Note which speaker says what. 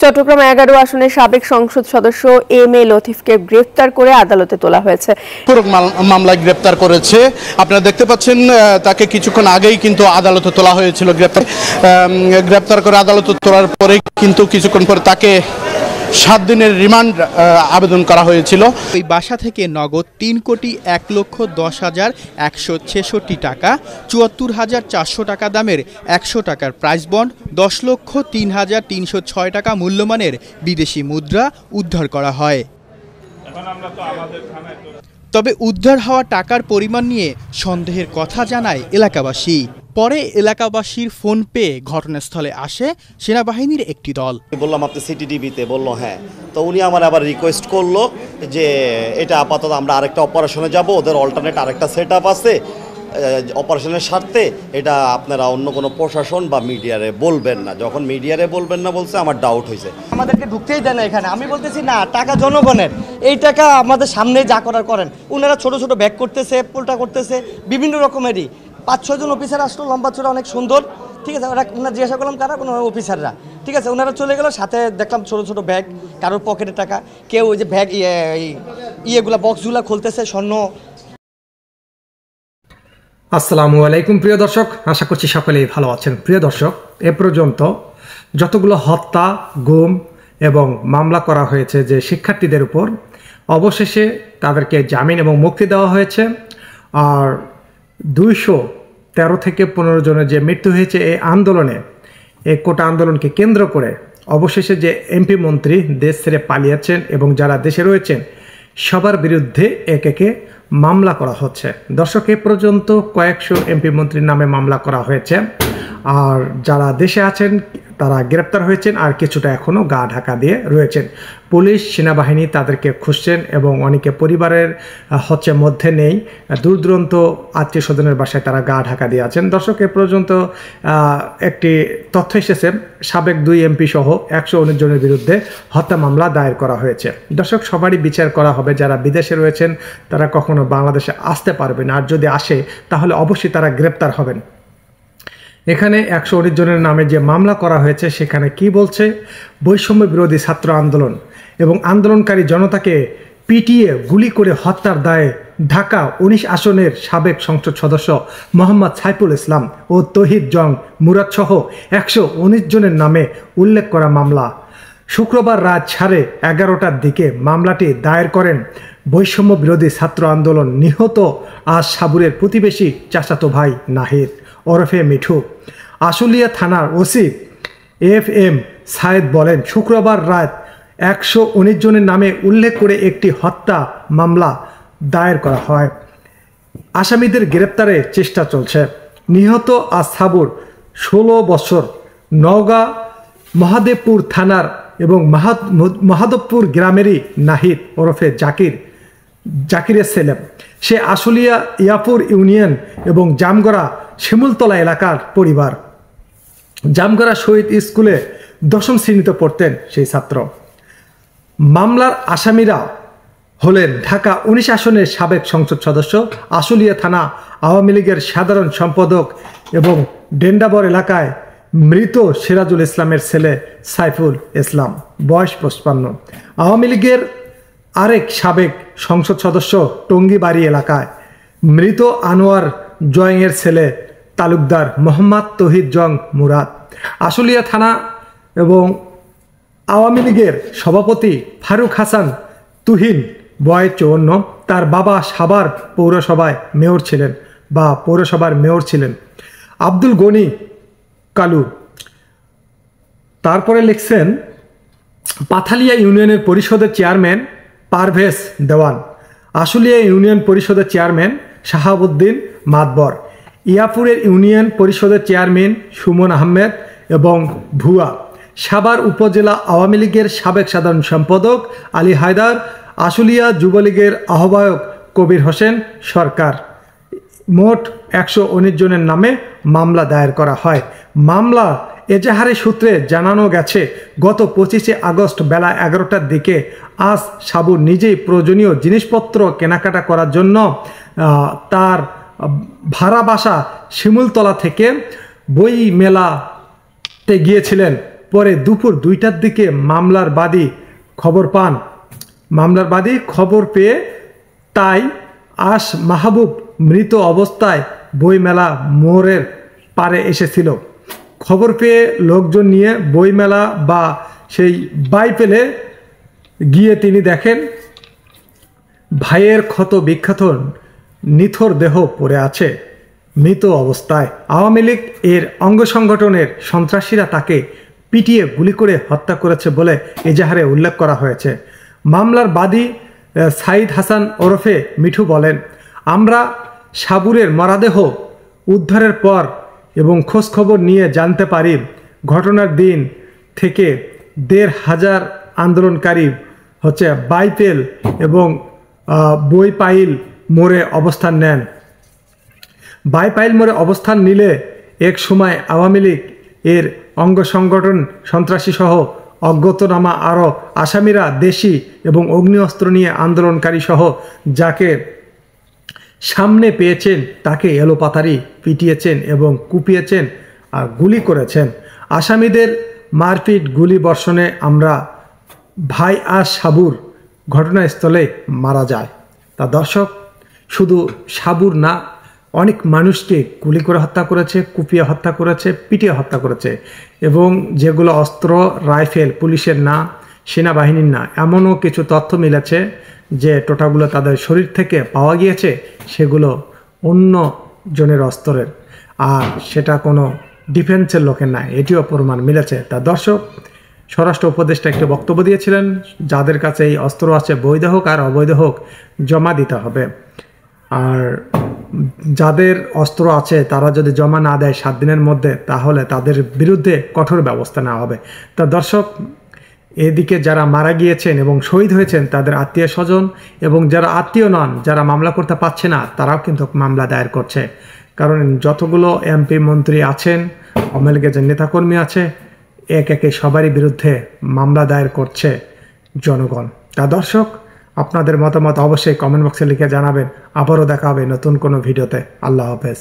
Speaker 1: চট্টগ্রাম 11 আসনের সাবেক সংসদ সদস্য এম এ লতিফকে গ্রেফতার করে আদালতে তোলা হয়েছে।
Speaker 2: পুরো মামলায় গ্রেফতার করেছে। আপনারা দেখতে পাচ্ছেন তাকে কিছুক্ষণ আগেই কিন্তু আদালতে তোলা হয়েছিল। গ্রেফতার করে আদালতে তোলার পরে কিন্তু কিছুক্ষণ পরে তাকে 7 দিনের রিমান্ড আবেদন করা হয়েছিল।
Speaker 3: ওই বাসা থেকে নগদ 3,10,10,166 টাকা, 74,400 টাকা দামের 100 টাকার প্রাইস বন্ড, 10,03,306 টাকা মূল্যমানের বিদেশি মুদ্রা উদ্ধার করা হয়। তবে উদ্ধার হওয়া টাকার পরিমাণ নিয়ে সন্দেহের কথা জানায় এলাকাবাসী। পরে এলাকাবাসীর ফোন পেয়ে ঘটনাস্থলে আসে সেনাবাহিনীর একটি দল।
Speaker 4: বললাম আপনি সিটিটিভিতে, বললো হ্যাঁ। তো উনি আমার আবার রিকোয়েস্ট করলো যে এটা আপাতত আমরা আরেকটা অপারেশনে যাব, ওদের অল্টারনেট আরেকটা সেট আপ আছে অপারেশনের স্বার্থে, এটা আপনারা অন্য কোনো প্রশাসন বা মিডিয়ারে বলবেন না। যখন মিডিয়ারে বলবেন না বলছে, আমার ডাউট হয়েছে।
Speaker 5: আমাদেরকে ঢুকতেই দেয় না এখানে। আমি বলতেছি না, টাকা জনগণের, এই টাকা আমাদের সামনে যা করার করেন। ওনারা ছোট ছোট ব্যাগ করতেছে, পোলটা করতেছে, বিভিন্ন রকমেরই। 5-6 জন অফিসার আসলো, লম্বা চূড়া, অনেক সুন্দর, ঠিক আছে। ওরা ওনারা জিজ্ঞাসা করলাম কারা, কোনো অফিসাররা, ঠিক আছে। ওনারা চলে গেল, সাথে দেখলাম ছোট ছোট ব্যাগ, কারোর পকেটে টাকা, কেউ ওই যে ব্যাগ ইয়েগুলা বক্সগুলা খুলতেছে, স্বর্ণ।
Speaker 6: আসসালামু আলাইকুম প্রিয় দর্শক, আশা করছি সকলেই ভালো আছেন। প্রিয় দর্শক, এ পর্যন্ত যতগুলো হত্যা, গুম এবং মামলা করা হয়েছে যে শিক্ষার্থীদের উপর, অবশেষে তাদেরকে জামিন এবং মুক্তি দেওয়া হয়েছে। আর 213 থেকে 15 জনের যে মৃত্যু হয়েছে এই আন্দোলনে, এই কোটা আন্দোলনকে কেন্দ্র করে অবশেষে যে এমপি মন্ত্রী দেশ ছেড়ে পালিয়েছেন এবং যারা দেশে রয়েছেন সবার বিরুদ্ধে একে মামলা করা হচ্ছে। দর্শক, এ পর্যন্ত কয়েকশো এমপি মন্ত্রীর নামে মামলা করা হয়েছে। আর যারা দেশে আছেন তারা গ্রেপ্তার হয়েছেন, আর কিছুটা এখনও গা ঢাকা দিয়ে রয়েছেন। পুলিশ, সেনাবাহিনী তাদেরকে খুঁজছেন এবং অনেকে পরিবারের মধ্যে নেই, দূর দূরান্ত আত্মীয় স্বজনের বাসায় তারা গা ঢাকা দিয়ে আছেন। দর্শক, এ পর্যন্ত একটি তথ্য এসেছে, সাবেক 2 এমপি সহ 119 জনের বিরুদ্ধে হত্যা মামলা দায়ের করা হয়েছে। দর্শক, সবারই বিচার করা হবে। যারা বিদেশে রয়েছেন তারা কখনো বাংলাদেশে আসতে পারবে না, আর যদি আসে তাহলে অবশ্যই তারা গ্রেপ্তার হবেন। এখানে 119 জনের নামে যে মামলা করা হয়েছে সেখানে কি বলছে, বৈষম্য বিরোধী ছাত্র আন্দোলন এবং আন্দোলনকারী জনতাকে পিটিয়ে গুলি করে হত্যার দায়ে ঢাকা 19 আসনের সাবেক সংসদ সদস্য মোহাম্মদ সাইফুল ইসলাম ও তৌহিদ জং মুরাদ সহ 119 জনের নামে উল্লেখ করা মামলা। শুক্রবার রাত 11:30টার দিকে মামলাটি দায়ের করেন বৈষম্য বিরোধী ছাত্র আন্দোলন নিহত আজ সাবুরের প্রতিবেশী চাচাতো ভাই নাহিদ ওরফে মিঠু। আশুলিয়া থানার ওসি FM সায়েদ বলেন, শুক্রবার রাত 119 জনের নামে উল্লেখ করে একটি হত্যা মামলা দায়ের করা হয়। আসামিদের গ্রেপ্তারে চেষ্টা চলছে। নিহত আজ সাবুর 16 বছর, নওগাঁ মহাদেবপুর থানার এবং মাহাদেবপুর গ্রামেরই নাহিদ ওরফে জাকিরের ছেলে। সে আশুলিয়া ইয়াপুর ইউনিয়ন এবং জামগড়া শিমুলতলা এলাকার পরিবার। জামগড়া শহীদ স্কুলে 10ম শ্রেণীতে পড়তেন সেই ছাত্র। মামলার আসামিরা হলেন ঢাকা 19 আসনের সাবেক সংসদ সদস্য, আশুলিয়া থানা আওয়ামী লীগের সাধারণ সম্পাদক এবং ডেন্ডাবর এলাকায় মৃত সিরাজুল ইসলামের ছেলে সাইফুল ইসলাম, বয়স 55। আওয়ামী লীগের আরেক সাবেক সংসদ সদস্য টঙ্গিবাড়ি এলাকায় মৃত আনোয়ার জয়ের ছেলে তালুকদার মোহাম্মদ তৌহিদ জং মুরাদ। আশুলিয়া থানা এবং আওয়ামী লীগের সভাপতি ফারুক হাসান তুহিন, বয়স 54, তার বাবা সাভার পৌরসভার মেয়র ছিলেন। আব্দুল গনি কালু। তারপরে লিখছেন, পাথালিয়া ইউনিয়নের পরিষদের চেয়ারম্যান পারভেজ দেওয়ান, আশুলিয়া ইউনিয়ন পরিষদের চেয়ারম্যান শাহাবুদ্দিন মাতবর, ইয়াপুরের ইউনিয়ন পরিষদের চেয়ারম্যান সুমন আহমেদ এবং ভুয়া, সাভার উপজেলা আওয়ামী লীগের সাবেক সাধারণ সম্পাদক আলী হায়দার, আশুলিয়া যুবলীগের আহ্বায়ক কবির হোসেন সরকার। মোট 119 জনের নামে মামলা দায়ের করা হয়। মামলা এজাহারের সূত্রে জানানো গেছে, গত 25 আগস্ট বেলা 11টার দিকে আজ সাবুর নিজেই প্রয়োজনীয় জিনিসপত্র কেনাকাটা করার জন্য তার ভাড়া বাসা শিমুলতলা থেকে বই মেলাতে গিয়েছিলেন পরে দুপুর 2টার দিকে মামলার বাদী খবর পেয়ে তাই মাহবুব মৃত অবস্থায় বইমেলা মোড়ের পারে এসেছিল। খবর পেয়ে লোকজন নিয়ে বইমেলা বা সেই বাইপেলে গিয়ে তিনি দেখেন ভাইয়ের ক্ষত বিক্ষত নিথর দেহ পড়ে আছে মৃত অবস্থায়। আওয়ামী লীগ এর অঙ্গ সংগঠনের সন্ত্রাসীরা তাকে পিটিয়ে গুলি করে হত্যা করেছে বলে এজাহারে উল্লেখ করা হয়েছে। মামলার বাদী সাইদ হাসান ওরফে মিঠু বলেন, আমরা সাবুরের মরদেহ উদ্ধারের পর এবং খোঁজখবর নিয়ে জানতে পারি ঘটনার দিন থেকে 1,500 আন্দোলনকারী বাইপেল এবং বইপাইল মোড়ে অবস্থান নেন। বাইপাইল মোড়ে অবস্থান নিলে এক সময় আওয়ামী লীগ এর অঙ্গ সংগঠন সন্ত্রাসী সহ অজ্ঞাতনামা আরও আসামিরা দেশি এবং অগ্নিঅস্ত্র নিয়ে আন্দোলনকারী সহ যাকে সামনে পেয়েছেন তাকে এলোপাতাড়ি পিটিয়েছেন এবং কুপিয়েছেন আর গুলি করেছেন। আসামিদের মারপিট গুলি বর্ষণে আমরা ভাই সাবুর ঘটনাস্থলে মারা যায়। তা দর্শক, শুধু সাবুর না, অনেক মানুষকে গুলি করে হত্যা করেছে, কুপিয়ে হত্যা করেছে, পিটিয়ে হত্যা করেছে এবং যেগুলো অস্ত্র রাইফেল পুলিশের না, সেনাবাহিনীর না, এমনও কিছু তথ্য মিলেছে যে টোটাগুলো তাদের শরীর থেকে পাওয়া গিয়েছে সেগুলো অন্য জনের অস্ত্রের, আর সেটা কোনো ডিফেন্সের লোকের না, এটিও প্রমাণ মিলেছে। তা দর্শক, স্বরাষ্ট্র উপদেষ্টা একটি বক্তব্য দিয়েছিলেন, যাদের কাছে এই অস্ত্র আছে বৈধ হোক আর অবৈধ হোক জমা দিতে হবে, আর যাদের অস্ত্র আছে তারা যদি জমা না দেয় 7 দিনের মধ্যে তাহলে তাদের বিরুদ্ধে কঠোর ব্যবস্থা নেওয়া হবে। তা দর্শক, এদিকে যারা মারা গিয়েছেন এবং শহীদ হয়েছেন তাদের আত্মীয় স্বজন এবং যারা আত্মীয় নন, যারা মামলা করতে পারছে না, তারাও কিন্তু মামলা দায়ের করছে। কারণ যতগুলো এমপি মন্ত্রী আছেন, আওয়ামী লীগের যে নেতাকর্মী আছে, একে সবারই বিরুদ্ধে মামলা দায়ের করছে জনগণ। তা দর্শক, আপনাদের মতামত অবশ্যই কমেন্ট বক্সে লিখে জানাবেন। আবারও দেখা হবে নতুন কোনো ভিডিওতে। আল্লাহ হাফেজ।